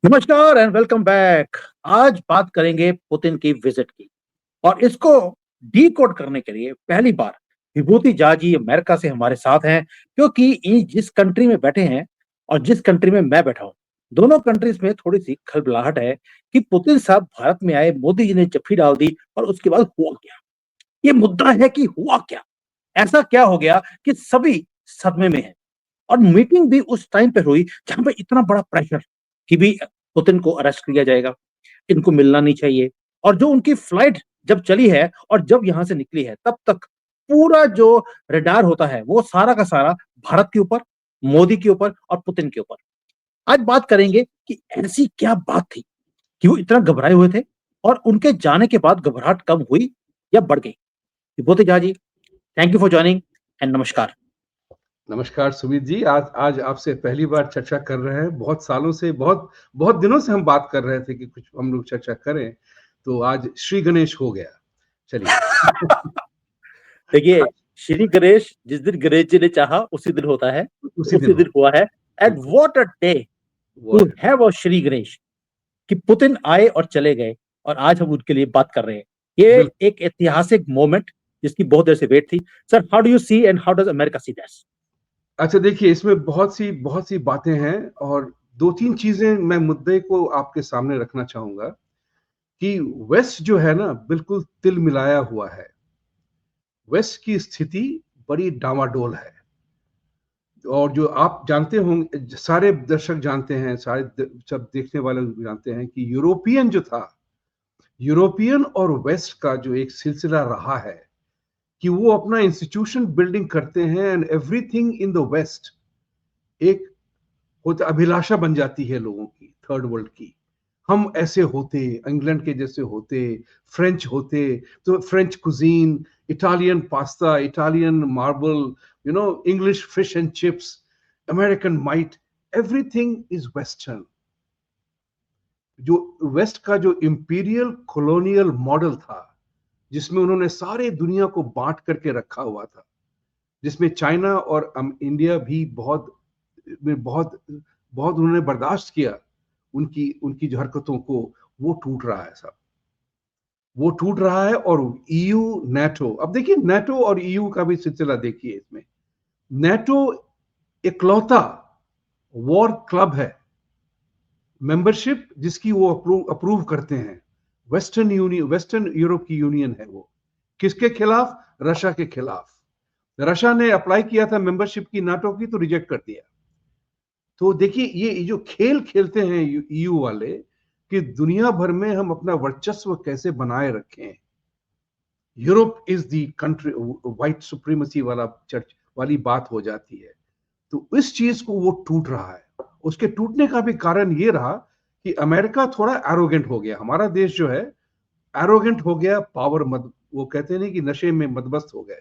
नमस्कार and welcome back. आज बात करेंगे पुतिन की विजिट की और इसको डी कोड करने के लिए पहली बार विभूति झा जी अमेरिका से हमारे साथ हैं, क्योंकि ये जिस कंट्री में बैठे हैं और जिस कंट्री में मैं बैठा हूं, दोनों कंट्रीज में थोड़ी सी खलबलाहट है कि पुतिन साहब भारत में आए, मोदी जी ने जफ्फी डाल दी और उसके बाद हुआ क्या। ये मुद्दा है कि हुआ क्या, ऐसा क्या हो गया कि सभी सदमे में है। और मीटिंग भी उस टाइम पे हुई जहां पे इतना बड़ा प्रेशर कि भी पुतिन को अरेस्ट किया जाएगा, इनको मिलना नहीं चाहिए। और जो उनकी फ्लाइट जब चली है और जब यहां से निकली है, तब तक पूरा जो रडार होता है वो सारा का सारा भारत के ऊपर, मोदी के ऊपर और पुतिन के ऊपर। आज बात करेंगे कि ऐसी क्या बात थी कि वो इतना घबराए हुए थे और उनके जाने के बाद घबराहट कम हुई या बढ़ गई। Vibhuti Jha ji, thank you for joining and नमस्कार। नमस्कार सुमित जी। आज आज आपसे पहली बार चर्चा कर रहे हैं। बहुत सालों से, बहुत बहुत दिनों से हम बात कर रहे थे कि कुछ हम लोग चर्चा करें, तो आज श्री गणेश हो गया। चलिए। देखिए, श्री गणेश जिस दिन गणेश जी ने चाहा उसी दिन होता है, तो उसी दिन उसी हो दिन हुआ है। एंड बिल्कुल। What a day to What? Have a Shri Ganesh कि पुतिन आए और चले गए और आज हम उनके लिए बात कर रहे हैं। ये बिल्कुल। एक ऐतिहासिक मोमेंट जिसकी बहुत देर से वेट थी। Sir, how do you see and how does America see this? अच्छा, देखिए, इसमें बहुत सी बातें हैं और दो तीन चीजें मैं मुद्दे को आपके सामने रखना चाहूंगा कि वेस्ट जो है ना, बिल्कुल तिल मिलाया हुआ है। वेस्ट की स्थिति बड़ी डामाडोल है। और जो आप जानते होंगे, सारे दर्शक जानते हैं, सब देखने वाले जानते हैं कि यूरोपियन जो था, यूरोपियन और वेस्ट का जो एक सिलसिला रहा है कि वो अपना इंस्टीट्यूशन बिल्डिंग करते हैं and everything in the West एक होता अभिलाषा बन जाती है लोगों की, थर्ड वर्ल्ड की। हम ऐसे होते, इंग्लैंड के जैसे होते, फ्रेंच होते, तो French cuisine, Italian pasta, Italian marble, English fish and chips, American might, everything is western. जो वेस्ट का जो इंपीरियल कॉलोनियल मॉडल था, जिसमें उन्होंने सारे दुनिया को बांट करके रखा हुआ था, जिसमें चाइना और इंडिया भी बहुत बहुत बहुत उन्होंने बर्दाश्त किया, उनकी उनकी जो हरकतों को, वो टूट रहा है सब। वो टूट रहा है। और ईयू, नेटो, अब देखिए नेटो और ईयू का भी सिलसिला देखिए इसमें। नेटो इकलौता वॉर क्लब है, मेंबरशिप जिसकी वो अप्रूव करते हैं। वेस्टर्न यूरोप की यूनियन है वो। किसके खिलाफ? रशिया के खिलाफ। रशिया ने अप्लाई किया था मेंबरशिप की नाटो की, तो रिजेक्ट कर दिया। तो देखिए, ये जो खेल खेलते हैं ईयू वाले कि दुनिया भर में हम अपना वर्चस्व कैसे बनाए रखें। Europe is the country, white supremacy वाला चर्च वाली बात हो जाती है। तो इस चीज को वो टूट रहा है। उसके टूटने का भी कारण ये रहा कि अमेरिका थोड़ा एरोगेंट हो गया। हमारा देश जो है एरोगेंट हो गया, पावर मद, वो कहते नहीं कि नशे में मदमस्त हो गए,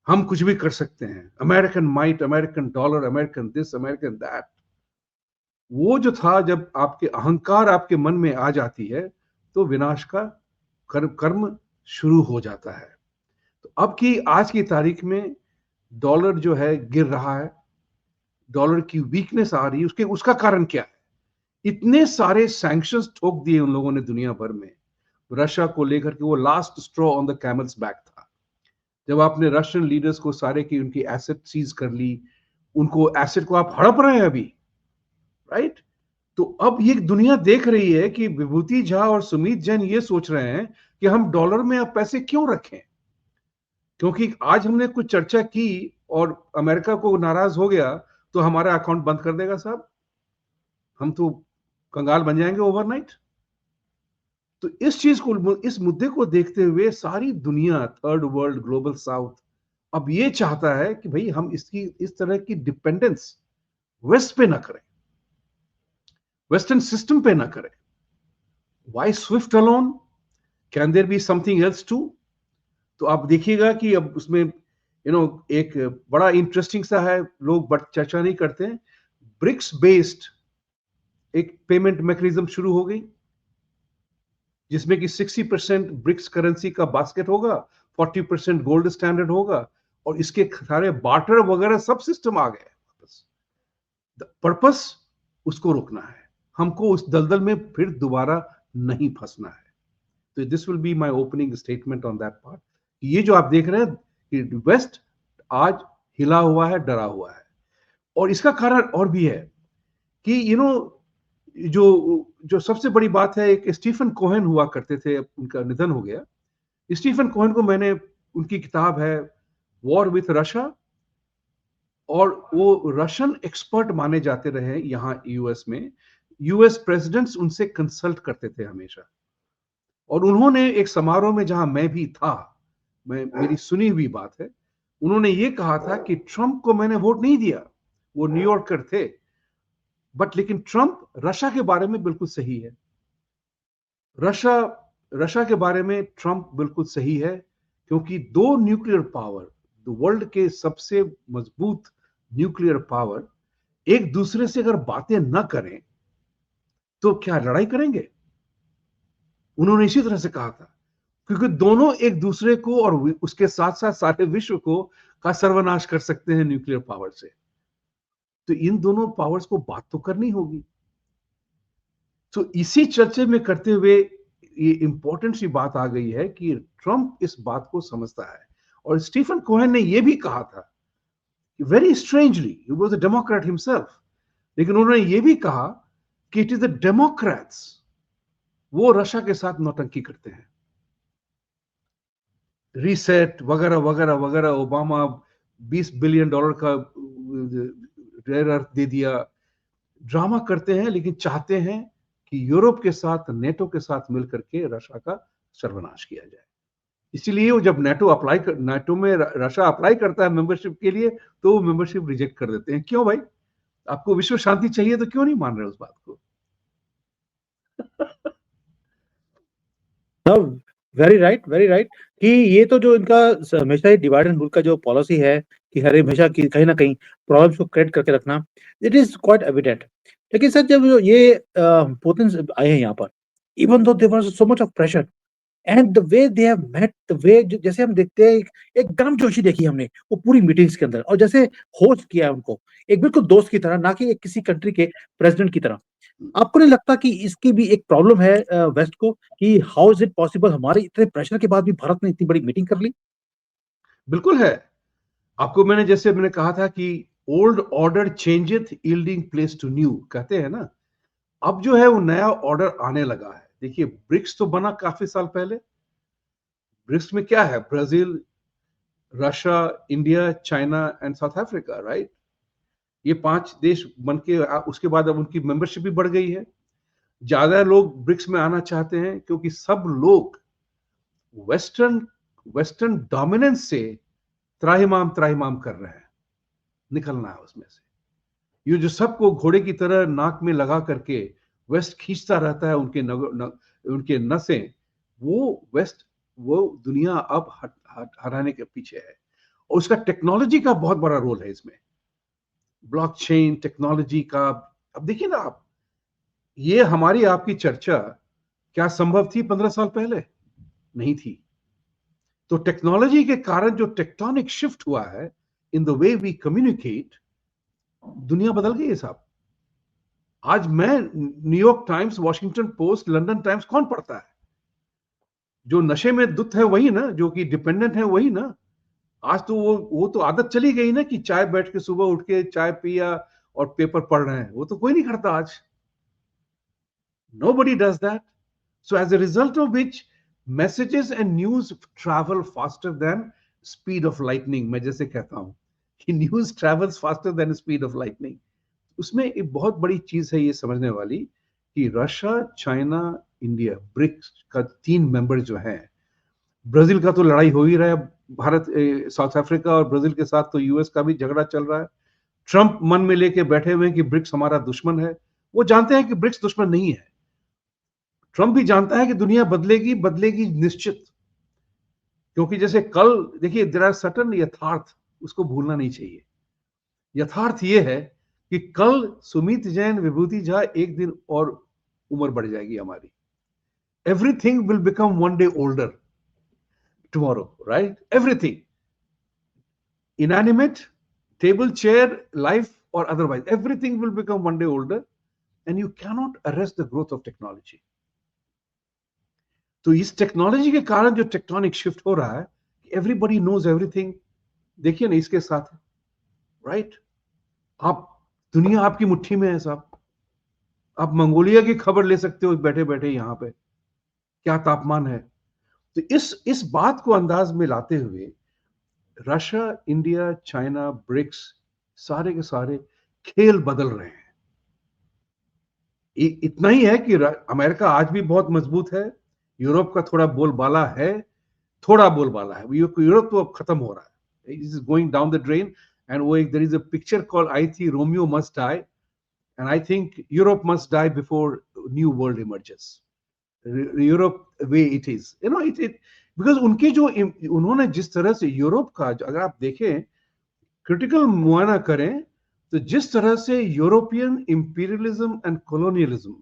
हम कुछ भी कर सकते हैं, American might, American dollar, American this, American that. वो जो था, जब आपके अहंकार आपके मन में आ जाती है, तो विनाश का कर्म शुरू हो जाता है। तो अब की आज की तारीख में डॉलर जो है गिर रहा है, डॉलर की वीकनेस आ रही है। उसका कारण क्या है? इतने सारे सैंक्शंस ठोक दिए उन लोगों ने दुनिया भर में, रशिया को लेकर के। वो last straw on the camel's back था, जब आपने रशियन लीडर्स को सारे की उनकी एसेट सीज कर ली। उनको एसेट को आप हड़प रहे हैं अभी, राइट? तो अब ये दुनिया देख रही है कि विभूति झा और सुमीत जैन ये सोच रहे हैं कि हम डॉलर में अब पैसे क्यों रखें, क्योंकि आज हमने कुछ चर्चा की और अमेरिका को नाराज हो गया तो हमारा अकाउंट बंद कर देगा साहब, हम तो कंगाल बन जाएंगे ओवरनाइट। तो इस चीज को, इस मुद्दे को देखते हुए सारी दुनिया, थर्ड वर्ल्ड, ग्लोबल साउथ, अब ये चाहता है कि भाई हम इस तरह की डिपेंडेंस वेस्ट पे ना करें, वेस्टर्न सिस्टम पे ना करें। Why SWIFT alone? Can there be something else too? तो आप देखिएगा कि अब उसमें एक बड़ा इंटरेस्टिंग सा है, लोग बट चर्चा नहीं करते हैं। ब्रिक्स बेस्ड एक पेमेंट मैकेनिज्म शुरू हो गई, जिसमें कि 60% ब्रिक्स करेंसी का बास्केट होगा, 40% गोल्ड स्टैंडर्ड होगा, और इसके सारे बार्टर वगैरह सब सिस्टम आ गए। पर्पस उसको रोकना है। हमको उस दलदल में फिर दोबारा नहीं फंसना है। तो this will be my opening statement on that part. ये जो आप देख रहे हैं कि वेस्ट आज हिला हुआ है, डरा हुआ है। और इसका कारण और भी है कि जो जो सबसे बड़ी बात है, एक स्टीफन कोहेन हुआ करते थे, उनका निधन हो गया। स्टीफन कोहेन को मैंने, उनकी किताब है वॉर विथ रशिया, और वो रशियन एक्सपर्ट माने जाते रहे यहाँ यूएस में। यूएस प्रेसिडेंट्स उनसे कंसल्ट करते थे हमेशा। और उन्होंने एक समारोह में जहां मैं भी था, मेरी सुनी हुई बात है, उन्होंने ये कहा था कि ट्रंप को मैंने वोट नहीं दिया, वो न्यूयॉर्कर थे, बट लेकिन ट्रंप रशिया के बारे में बिल्कुल सही है। रशिया रशिया के बारे में ट्रंप बिल्कुल सही है, क्योंकि दो न्यूक्लियर पावर, वर्ल्ड के सबसे मजबूत न्यूक्लियर पावर, एक दूसरे से अगर बातें न करें तो क्या लड़ाई करेंगे? उन्होंने इसी तरह से कहा था, क्योंकि दोनों एक दूसरे को और उसके साथ साथ सारे विश्व को का सर्वनाश कर सकते हैं न्यूक्लियर पावर से। तो इन दोनों पावर्स को बात तो करनी होगी। तो इसी चर्चे में करते हुए ये इंपॉर्टेंट सी बात आ गई है कि ट्रंप इस बात को समझता है। और स्टीफन कोहेन ने यह भी कहा था, very strangely, he was a Democrat himself, लेकिन उन्होंने यह भी कहा कि इट इज द डेमोक्रेट्स, वो रशिया के साथ नौटंकी करते हैं। रीसेट वगैरह वगैरह वगैरह, ओबामा $20 बिलियन का रेयर अर्थ दे दिया, ड्रामा करते हैं, लेकिन चाहते हैं कि यूरोप के साथ, नेटो के साथ मिलकर के रशिया का सर्वनाश किया जाए। इसीलिए वो जब नेटो में रशिया अप्लाई करता है मेंबरशिप के लिए, तो वो मेंबरशिप रिजेक्ट कर देते हैं। क्यों भाई? आपको विश्व शांति चाहिए तो क्यों नहीं मान रहे उस बात को? सब वेरी राइट, वेरी राइट। कि ये तो जो इनका हमेशा ही डिवाइड एंड रूल का जो पॉलिसी है कि हर हमेशा की कहीं ना कहीं प्रॉब्लम्स को क्रिएट करके रखना, इट इज क्वाइट एविडेंट। लेकिन सर जब ये पुतिन आए हैं यहाँ पर, even though there was so much of pressure and the way they have met, the way जैसे हम देखते हैं एक गर्मजोशी देखी हमने वो पूरी मीटिंग्स के अंदर, और जैसे होस्ट किया है उनको एक बिल्कुल दोस्त की तरह, ना कि एक किसी कंट्री के प्रेसिडेंट की तरह। आपको नहीं लगता कि इसकी भी एक प्रॉब्लम है वेस्ट को, कि हाउ इज इट पॉसिबल हमारे इतने प्रेशर के बाद भी भारत ने इतनी बड़ी मीटिंग कर ली? बिल्कुल है। आपको जैसे मैंने कहा था कि old order changeth yielding place to new, कहते हैं ना। अब जो है वो नया ऑर्डर आने लगा है। देखिए, ब्रिक्स तो बना काफी साल पहले। ब्रिक्स में क्या है? Brazil, Russia, India, China and south Africa, right? ये 5 देश बन के उसके बाद अब उनकी मेंबरशिप भी बढ़ गई है। ज्यादा लोग ब्रिक्स में आना चाहते हैं, क्योंकि सब लोग वेस्टर्न वेस्टर्न डोमिनेंस से त्राहिमाम त्राहिमाम कर रहे हैं, निकलना है उसमें से। ये जो सबको घोड़े की तरह नाक में लगा करके वेस्ट खींचता रहता है, उनके नसें, वो वेस्ट, वो दुनिया अब हराने के पीछे है। और उसका टेक्नोलॉजी का बहुत बड़ा रोल है इसमें, ब्लॉकचेन टेक्नोलॉजी का। अब देखिए ना आप, ये हमारी आपकी चर्चा क्या संभव थी 15 साल पहले? नहीं थी। तो टेक्नोलॉजी के कारण जो टेक्टोनिक शिफ्ट हुआ है in the way we communicate, दुनिया बदल गई है साहब। आज मैं New York Times, Washington Post, London Times कौन पढ़ता है? जो नशे में धुत है वही ना, जो कि डिपेंडेंट है वही ना। आज तो वो तो आदत चली गई ना कि चाय बैठ के सुबह उठ के चाय पिया और पेपर पढ़ रहे हैं। वो तो कोई नहीं करता आज। Nobody does that. So as a result of which, messages and news travel faster than speed of lightning. मैं जैसे कहता हूं कि news travels faster than speed of lightning. उसमें एक बहुत बड़ी चीज है ये समझने वाली कि रशिया, चाइना, इंडिया, ब्रिक्स का 3 मेंबर जो हैं, ब्राजील का तो लड़ाई हो ही रहा है, भारत, साउथ अफ्रीका और ब्राजील के साथ तो यूएस का भी झगड़ा चल रहा है। ट्रंप मन में लेके बैठे हुए हैं कि ब्रिक्स हमारा दुश्मन है। वो जानते हैं कि ब्रिक्स दुश्मन नहीं है। ट्रंप भी जानता है कि दुनिया बदलेगी, बदलेगी निश्चित। क्योंकि जैसे कल देखिए, देयर आर सर्टेन यथार्थ, उसको भूलना नहीं चाहिए। यथार्थ ये है कि कल सुमित जैन, विभूति झा, एक दिन और उम्र बढ़ जाएगी हमारी। Everything will become one day older tomorrow, right? Everything, inanimate, table, chair, life or otherwise, everything will become one day older. and you cannot arrest the growth of technology. तो इस टेक्नोलॉजी के कारण जो टेक्टोनिक शिफ्ट हो रहा है, everybody knows everything. देखिए ना इसके साथ, राइट? आप, दुनिया आपकी मुट्ठी में है साहब। आप मंगोलिया की खबर ले सकते हो बैठे बैठे यहाँ पे, क्या तापमान है। तो इस बात को अंदाज में लाते हुए रशिया, इंडिया, चाइना, ब्रिक्स, सारे के सारे खेल बदल रहे हैं। इतना ही है कि अमेरिका आज भी बहुत मजबूत है, यूरोप का थोड़ा बोलबाला है, थोड़ा बोलबाला है। यूरोप तो अब खत्म हो रहा है, is going down the drain. And वो एक, there is a picture called I थी Romeo must die, and I think Europe must die before new world emerges. Europe way it is, you know, it because उनके जो उन्होंने जिस तरह से Europe का, अगर आप देखें, क्रिटिकल मुआयना करें, तो जिस तरह से यूरोपियन इंपीरियलिज्म एंड कॉलोनियलिज्म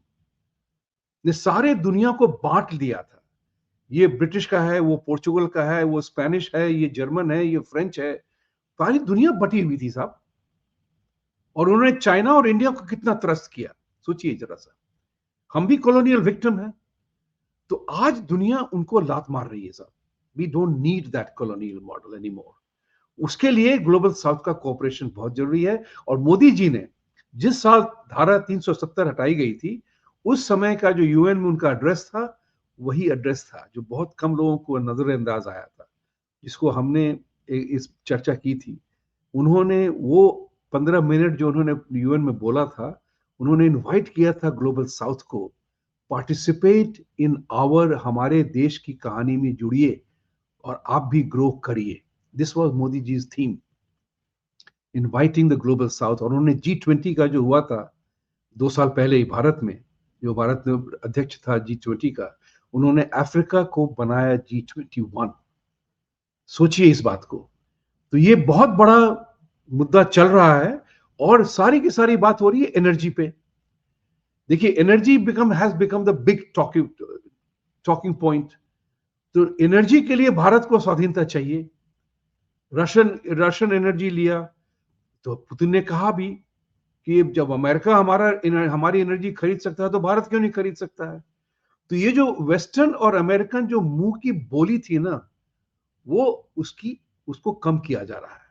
ने सारे दुनिया को बांट दिया था। ये ब्रिटिश का है, वो पोर्चुगल का है, वो स्पेनिश है, ये जर्मन है, ये फ्रेंच है, सारी दुनिया बटी हुई थी साहब। और उन्होंने चाइना और इंडिया को कितना त्रस्त किया, सोचिए जरा सा। हम भी कॉलोनियल विक्टिम हैं। तो आज दुनिया उनको लात मार रही है साहब। We don't need that colonial model any more. उसके लिए ग्लोबल साउथ का कोऑपरेशन बहुत जरूरी है। और मोदी जी ने जिस साल धारा 370 हटाई गई थी, उस समय का जो यूएन में उनका एड्रेस था, वही एड्रेस था जो बहुत कम लोगों को नजरअंदाज आया था, जिसको हमने इस चर्चा की थी। उन्होंने वो 15 मिनट जो उन्होंने यूएन में बोला था, उन्होंने इनवाइट किया था ग्लोबल साउथ को, पार्टिसिपेट इन आवर, हमारे देश की कहानी में जुड़िए और आप भी ग्रो करिए। This was Modi ji's theme, inviting the global south. और उन्होंने G20 का जो हुआ था 2 साल पहले ही भारत में, जो भारत में अध्यक्ष था G20 का, उन्होंने अफ्रीका को बनाया G21। सोचिए इस बात को। तो ये बहुत बड़ा मुद्दा चल रहा है। और सारी की सारी बात हो रही है एनर्जी पे। देखिए, energy has become the big talking point. तो एनर्जी के लिए भारत को स्वाधीनता चाहिए। रशियन एनर्जी लिया, तो पुतिन ने कहा भी कि जब अमेरिका हमारी एनर्जी खरीद सकता है, तो भारत क्यों नहीं खरीद सकता है। तो ये जो वेस्टर्न और अमेरिकन जो मुंह की बोली थी ना, वो उसको कम किया जा रहा है।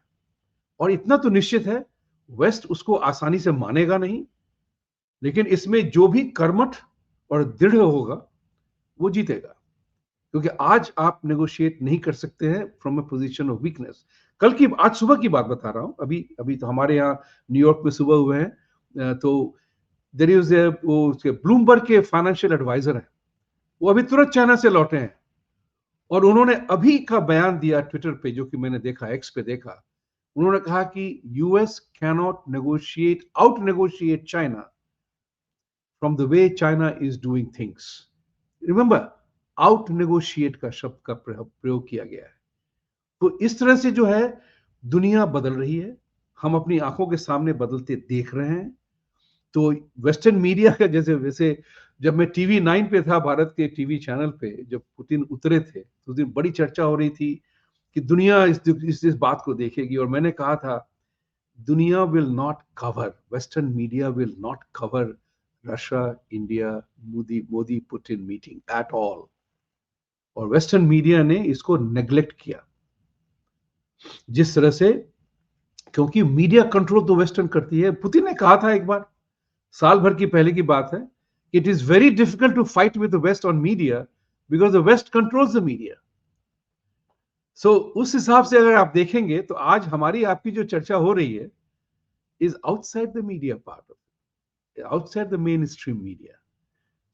और इतना तो निश्चित है, वेस्ट उसको आसानी से मानेगा नहीं, लेकिन इसमें जो भी कर्मठ और दृढ़ होगा वो जीतेगा। क्योंकि आज आप नेगोशिएट नहीं कर सकते हैं from a position of weakness. आज सुबह की बात बता रहा हूं। अभी तो हमारे यहाँ न्यूयॉर्क में सुबह हुए हैं। तो देयर इज वो ब्लूमबर्ग के फाइनेंशियल एडवाइजर हैं, वो अभी तुरंत चाइना से लौटे हैं। और उन्होंने अभी का बयान दिया ट्विटर पे, जो कि मैंने देखा, एक्स पे देखा। उन्होंने कहा कि US cannot out negotiate China from the way China is doing things. Remember, out negotiate का शब्द का प्रयोग किया गया है। तो इस तरह से जो है दुनिया बदल रही है, हम अपनी आंखों के सामने बदलते देख रहे हैं। तो वेस्टर्न मीडिया का, जैसे वैसे जब मैं टीवी 9 पे था, भारत के टीवी चैनल पे, जब पुतिन उतरे थे, तो उस दिन बड़ी चर्चा हो रही थी कि दुनिया इस बात को देखेगी। और मैंने कहा था, दुनिया will not cover, western media will not cover Russia India Modi Putin meeting at all. और वेस्टर्न मीडिया ने इसको नेग्लेक्ट किया जिस तरह से, क्योंकि मीडिया कंट्रोल तो वेस्टर्न करती है। पुतिन ने कहा था एक बार, साल भर की पहले की बात है, it is very difficult to fight with the west on media because the west controls the media. So उस हिसाब से अगर आप देखेंगे, तो आज हमारी आपकी जो चर्चा हो रही है is outside the media part of, outside the main stream media.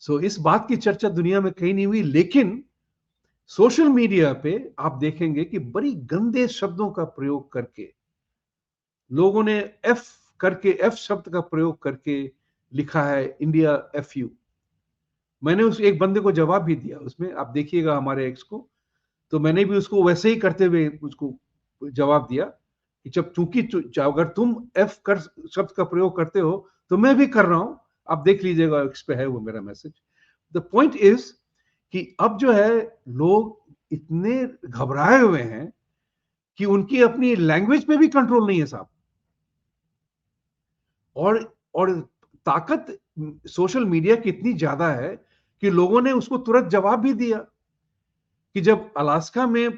So इस बात की चर्चा दुनिया में कहीं नहीं हुई। लेकिन सोशल मीडिया पे आप देखेंगे कि बड़ी गंदे शब्दों का प्रयोग करके लोगों ने एफ शब्द का प्रयोग करके लिखा है इंडिया FU। मैंने उस एक बंदे को जवाब भी दिया, उसमें आप देखिएगा हमारे एक्स को। तो मैंने भी उसको वैसे ही करते हुए उसको जवाब दिया कि चूंकि अगर तुम एफ कर शब्द का प्रयोग करते हो, तो मैं भी कर रहा हूं। आप देख लीजिएगा, एक्स पे है वो मेरा मैसेज। द पॉइंट इज कि अब जो है, लोग इतने घबराए हुए हैं कि उनकी अपनी लैंग्वेज पे भी कंट्रोल नहीं है साहब। और ताकत सोशल मीडिया की इतनी ज्यादा है कि लोगों ने उसको तुरंत जवाब भी दिया कि जब अलास्का में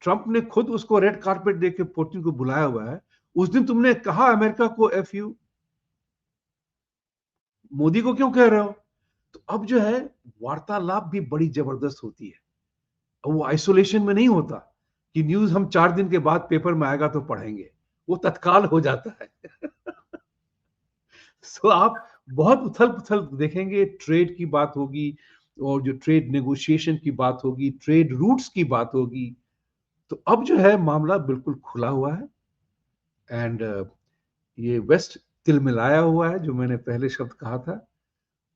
ट्रंप ने खुद उसको रेड कार्पेट देके पुतिन को बुलाया हुआ है, उस दिन तुमने कहा अमेरिका को एफ यू, मोदी को क्यों कह रहे हो? तो अब जो है वार्तालाप भी बड़ी जबरदस्त होती है, वो आइसोलेशन में नहीं होता कि न्यूज हम 4 दिन के बाद पेपर में आएगा तो पढ़ेंगे, वो तत्काल हो जाता है। सो आप बहुत उथल-पुथल देखेंगे, ट्रेड की बात होगी और जो ट्रेड नेगोशिएशन की बात होगी, ट्रेड रूट्स की बात होगी। तो अब जो है मामला बिल्कुल खुला हुआ है एंड ये वेस्ट तिलमिलाया हुआ है, जो मैंने पहले शब्द कहा था,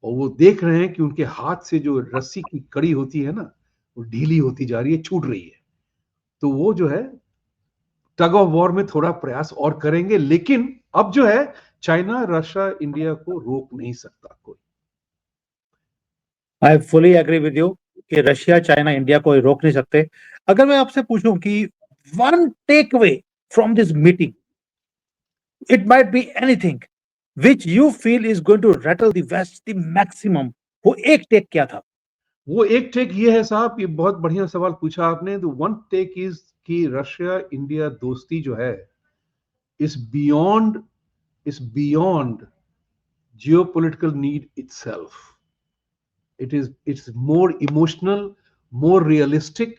और वो देख रहे हैं कि उनके हाथ से जो रस्सी की कड़ी होती है ना, वो ढीली होती जा रही है, छूट रही है। तो वो जो है टग ऑफ वॉर में थोड़ा प्रयास और करेंगे, लेकिन अब जो है चाइना, रशिया, इंडिया को रोक नहीं सकता कोई। I fully agree with you कि रशिया, चाइना, इंडिया को रोक नहीं सकते। अगर मैं आपसे पूछूं कि one takeaway from this meeting, it might be anything which you feel is going to rattle the West the maximum, वो एक टेक क्या था? वो एक टेक ये है साहब, ये बहुत बढ़िया सवाल पूछा आपने। तो वन टेक इज कि रशिया इंडिया दोस्ती जो है is beyond geopolitical need itself. It's more emotional, more realistic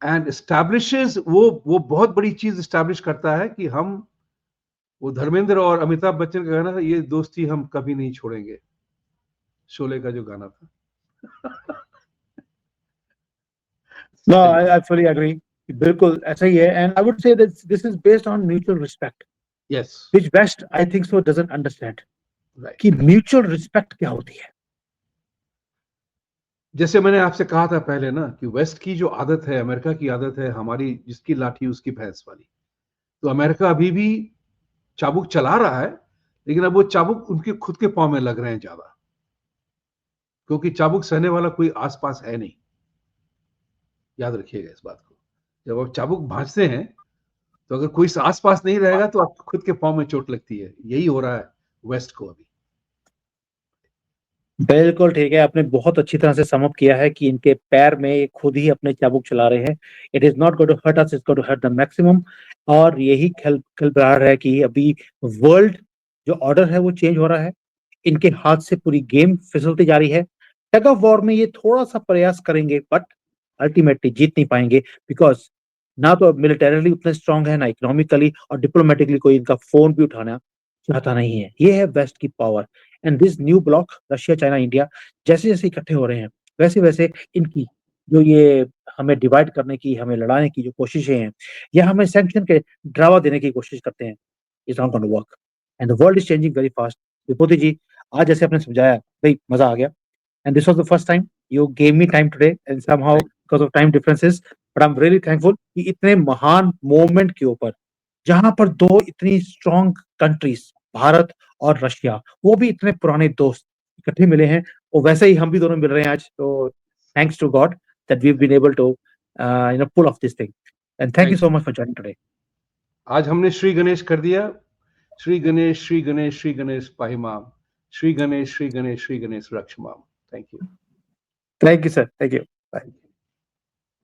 and establishes, वो बहुत बड़ी चीज एस्टैब्लिश करता है कि हम, वो धर्मेंद्र और अमिताभ बच्चन का गाना था, ये दोस्ती हम कभी नहीं छोड़ेंगे, शोले का जो गाना था। नो, आई फुली एग्री, बिल्कुल ऐसा ही है। And I would say that this is based on mutual respect, yes, which West I think so doesn't understand right. कि म्यूचुअल रिस्पेक्ट क्या होती है। जैसे मैंने आपसे कहा था पहले ना कि वेस्ट की जो आदत है, अमेरिका की आदत है, हमारी जिसकी लाठी उसकी भैंस वाली। तो अमेरिका अभी भी चाबुक चला रहा है, लेकिन अब वो चाबुक उनके खुद के पांव में लग रहे हैं ज्यादा, क्योंकि चाबुक सहने वाला कोई आसपास है नहीं। याद रखिएगा इस बात को। जब आप चाबुक भांजते हैं तो अगर कोई आसपास नहीं रहेगा तो आपको खुद के पांव में चोट लगती है। यही हो रहा है वेस्ट को अभी। बिल्कुल ठीक है, आपने बहुत अच्छी तरह से समअप किया है कि इनके पैर में ये खुद ही अपने चाबुक चला रहे हैं। It is not going to hurt us, it's going to hurt the maximum. और यही खल खलबलाहट है कि अभी वर्ल्ड जो ऑर्डर है वो चेंज हो रहा है, इनके हाथ से पूरी गेम फिसलती जा रही है। टग ऑफ वॉर में ये थोड़ा सा प्रयास करेंगे, बट अल्टीमेटली जीत नहीं पाएंगे, बिकॉज ना तो मिलिटरीली उतने स्ट्रांग है, ना इकोनॉमिकली और डिप्लोमेटिकली कोई इनका फोन भी उठाना चाहता नहीं है। ये है वेस्ट की power. And this new block, Russia, China, India, जैसे जैसे इकट्ठे हो रहे हैं, वैसे वैसे इनकी जो ये हमें डिवाइड करने की, हमें लड़ाने की जो कोशिशें हैं, या हमें सैंक्शन के ड्रावा देने की कोशिश करते हैं, is not going to work. And the world is changing very fast. Vibhuti ji, आज जैसे आपने समझाया, भाई मजा आ गया। And this was the first time you gave me time today, and somehow thank because of time differences, but I am really thankful कि इतने महान मोमेंट के ऊपर, जहां पर दो इतनी स्ट्रांग कंट्रीज, भारत और रशिया, वो भी इतने पुराने दोस्त इकट्ठे मिले हैं, और वैसे ही हम भी दोनों मिल रहे हैं आज। तो thanks to God that we have been able to pull off this thing. And thank you so you. Much for joining today. आज हमने श्री गणेश कर दिया। श्री गणेश, श्री गणेश, श्री गणेश पाहिमाम। श्री गणेश, श्री गणेश, श्री गणेश रक्षमाम। Thank you. Thank you sir, thank you, bye.